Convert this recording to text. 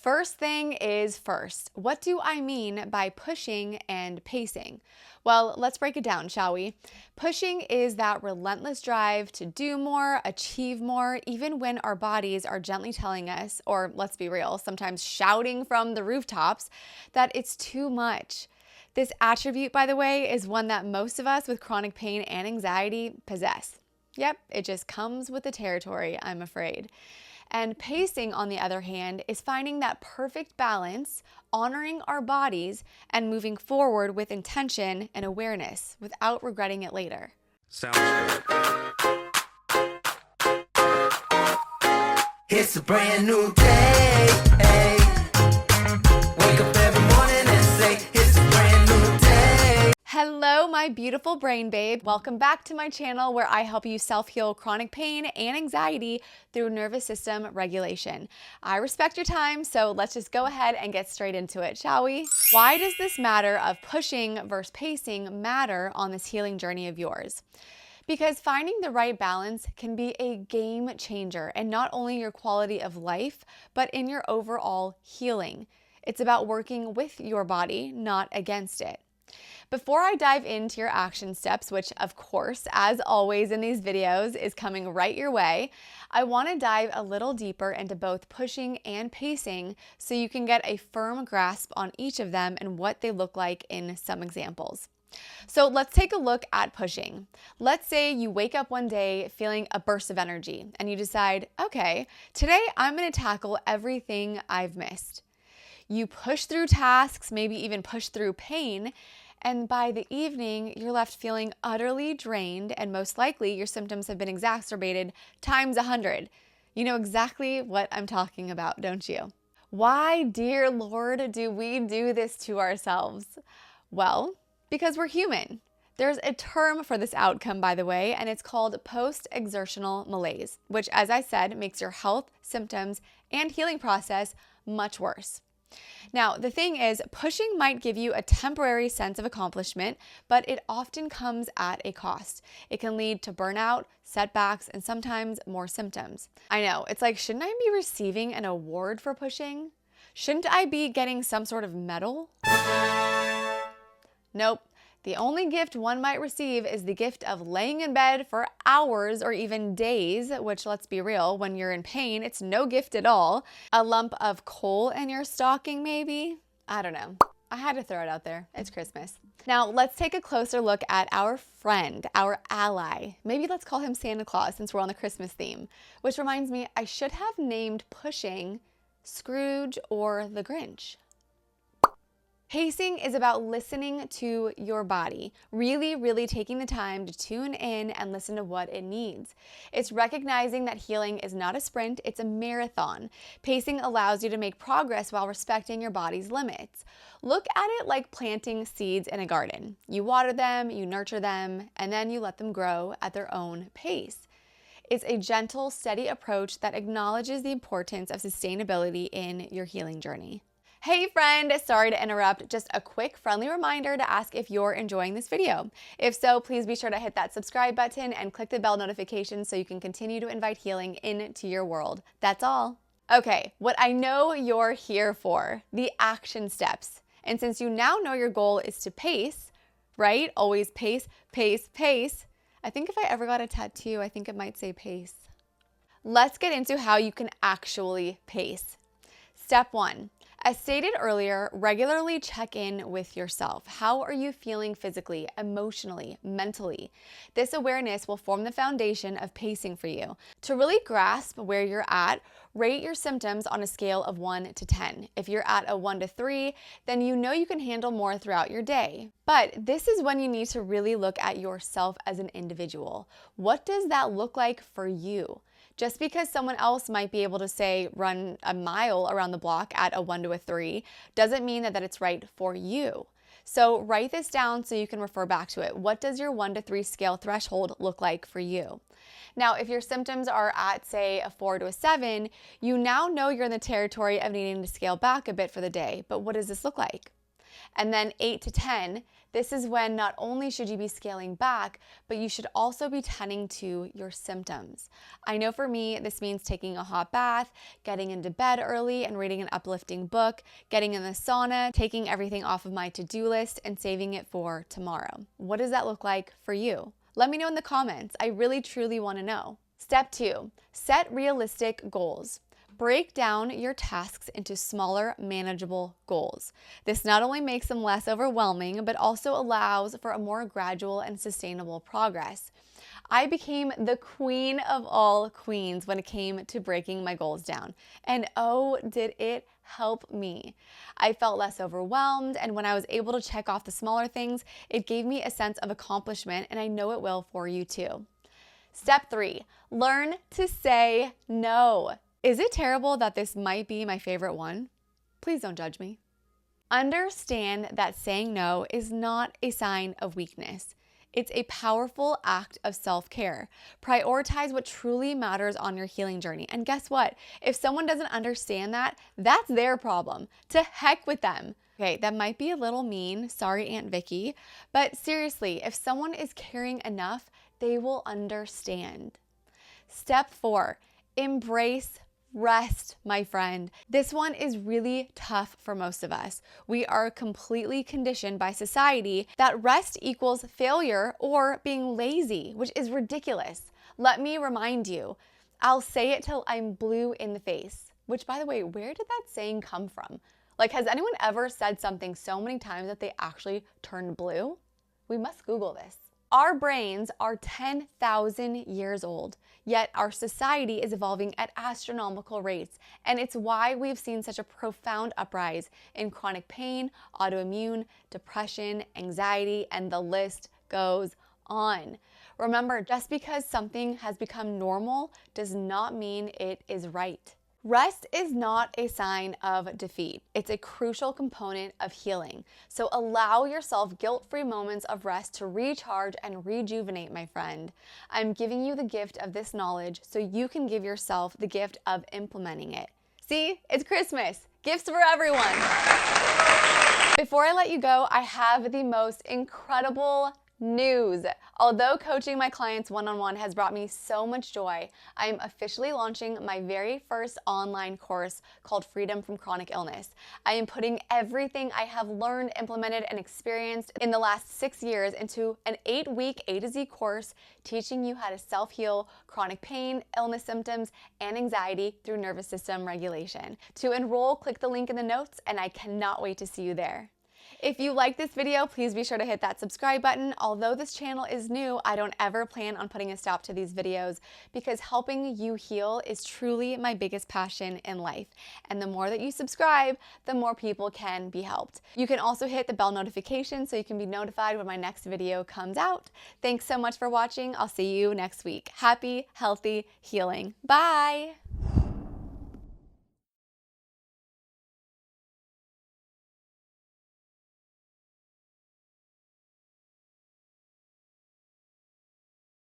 First thing is first. What do I mean by pushing and pacing? Well, let's break it down, shall we? Pushing is that relentless drive to do more, achieve more, even when our bodies are gently telling us, or let's be real, sometimes shouting from the rooftops, that it's too much. This attribute, by the way, is one that most of us with chronic pain and anxiety possess. Yep, it just comes with the territory, I'm afraid. And pacing, on the other hand, is finding that perfect balance, honoring our bodies, and moving forward with intention and awareness without regretting it later. Sounds good. It's a brand new day. Wake up every morning and say, it's a brand new day. Hello, my beautiful brain babe. Welcome back to my channel where I help you self-heal chronic pain and anxiety through nervous system regulation. I respect your time, so let's just go ahead and get straight into it, shall we? Why does this matter of pushing versus pacing matter on this healing journey of yours? Because finding the right balance can be a game changer in not only your quality of life, but in your overall healing. It's about working with your body, not against it. Before I dive into your action steps, which of course, as always in these videos, is coming right your way, I want to dive a little deeper into both pushing and pacing so you can get a firm grasp on each of them and what they look like in some examples. So let's take a look at pushing. Let's say you wake up one day feeling a burst of energy and you decide, okay, today I'm going to tackle everything I've missed. You push through tasks, maybe even push through pain, and by the evening, you're left feeling utterly drained, and most likely your symptoms have been exacerbated times 100. You know exactly what I'm talking about, don't you? Why, dear Lord, do we do this to ourselves? Well, because we're human. There's a term for this outcome, by the way, and it's called post-exertional malaise, which, as I said, makes your health, symptoms, and healing process much worse. Now, the thing is, pushing might give you a temporary sense of accomplishment, but it often comes at a cost. It can lead to burnout, setbacks, and sometimes more symptoms. I know, it's like, shouldn't I be receiving an award for pushing? Shouldn't I be getting some sort of medal? Nope. The only gift one might receive is the gift of laying in bed for hours or even days, which, let's be real, when you're in pain, it's no gift at all. A lump of coal in your stocking, maybe? I don't know. I had to throw it out there. It's Christmas. Now, let's take a closer look at our friend, our ally. Maybe let's call him Santa Claus since we're on the Christmas theme. Which reminds me, I should have named pushing Scrooge or the Grinch. Pacing is about listening to your body, really taking the time to tune in and listen to what it needs. It's recognizing that healing is not a sprint, it's a marathon. Pacing allows you to make progress while respecting your body's limits. Look at it like planting seeds in a garden. You water them, you nurture them, and then you let them grow at their own pace. It's a gentle, steady approach that acknowledges the importance of sustainability in your healing journey. Hey friend, sorry to interrupt. Just a quick friendly reminder to ask if you're enjoying this video. If so, please be sure to hit that subscribe button and click the bell notification so you can continue to invite healing into your world. That's all. Okay, what I know you're here for, the action steps. And since you now know your goal is to pace, right? Always pace, pace, pace. I think if I ever got a tattoo, I think it might say pace. Let's get into how you can actually pace. Step 1. As stated earlier, regularly check in with yourself. How are you feeling physically, emotionally, mentally? This awareness will form the foundation of pacing for you. To really grasp where you're at, rate your symptoms on a scale of 1 to 10. If you're at a 1 to 3, then you know you can handle more throughout your day. But this is when you need to really look at yourself as an individual. What does that look like for you? Just because someone else might be able to, say, run a mile around the block at a 1 to a 3 doesn't mean that it's right for you. So write this down so you can refer back to it. What does your 1 to 3 scale threshold look like for you? Now, if your symptoms are at, say, a 4 to a 7, you now know you're in the territory of needing to scale back a bit for the day. But what does this look like? And then 8 to 10, this is when not only should you be scaling back, but you should also be tending to your symptoms. I know for me, this means taking a hot bath, getting into bed early and reading an uplifting book, getting in the sauna, taking everything off of my to-do list and saving it for tomorrow. What does that look like for you? Let me know in the comments. I really, truly want to know. Step 2, set realistic goals. Break down your tasks into smaller, manageable goals. This not only makes them less overwhelming, but also allows for a more gradual and sustainable progress. I became the queen of all queens when it came to breaking my goals down. And oh, did it help me. I felt less overwhelmed, and when I was able to check off the smaller things, it gave me a sense of accomplishment, and I know it will for you too. Step 3, learn to say no. Is it terrible that this might be my favorite one? Please don't judge me. Understand that saying no is not a sign of weakness. It's a powerful act of self-care. Prioritize what truly matters on your healing journey. And guess what? If someone doesn't understand that, that's their problem. To heck with them. Okay, that might be a little mean. Sorry, Aunt Vicky. But seriously, if someone is caring enough, they will understand. Step 4, embrace rest, my friend. This one is really tough for most of us. We are completely conditioned by society that rest equals failure or being lazy, which is ridiculous. Let me remind you, I'll say it till I'm blue in the face, which, by the way, where did that saying come from? Like, has anyone ever said something so many times that they actually turned blue? We must Google this. Our brains are 10,000 years old, yet our society is evolving at astronomical rates, and it's why we've seen such a profound uprise in chronic pain, autoimmune, depression, anxiety, and the list goes on. Remember, just because something has become normal does not mean it is right. Rest is not a sign of defeat. It's a crucial component of healing. So allow yourself guilt-free moments of rest to recharge and rejuvenate, my friend. I'm giving you the gift of this knowledge so you can give yourself the gift of implementing it. See, it's Christmas. Gifts for everyone. Before I let you go, I have the most incredible news. Although coaching my clients one-on-one has brought me so much joy, I am officially launching my very first online course called Freedom from Chronic Illness. I am putting everything I have learned, implemented, and experienced in the last 6 years into an 8-week A to Z course teaching you how to self-heal chronic pain, illness symptoms, and anxiety through nervous system regulation. To enroll, click the link in the notes, and I cannot wait to see you there. If you like this video, please be sure to hit that subscribe button. Although this channel is new, I don't ever plan on putting a stop to these videos because helping you heal is truly my biggest passion in life. And the more that you subscribe, the more people can be helped. You can also hit the bell notification so you can be notified when my next video comes out. Thanks so much for watching. I'll see you next week. Happy, healthy healing. Bye.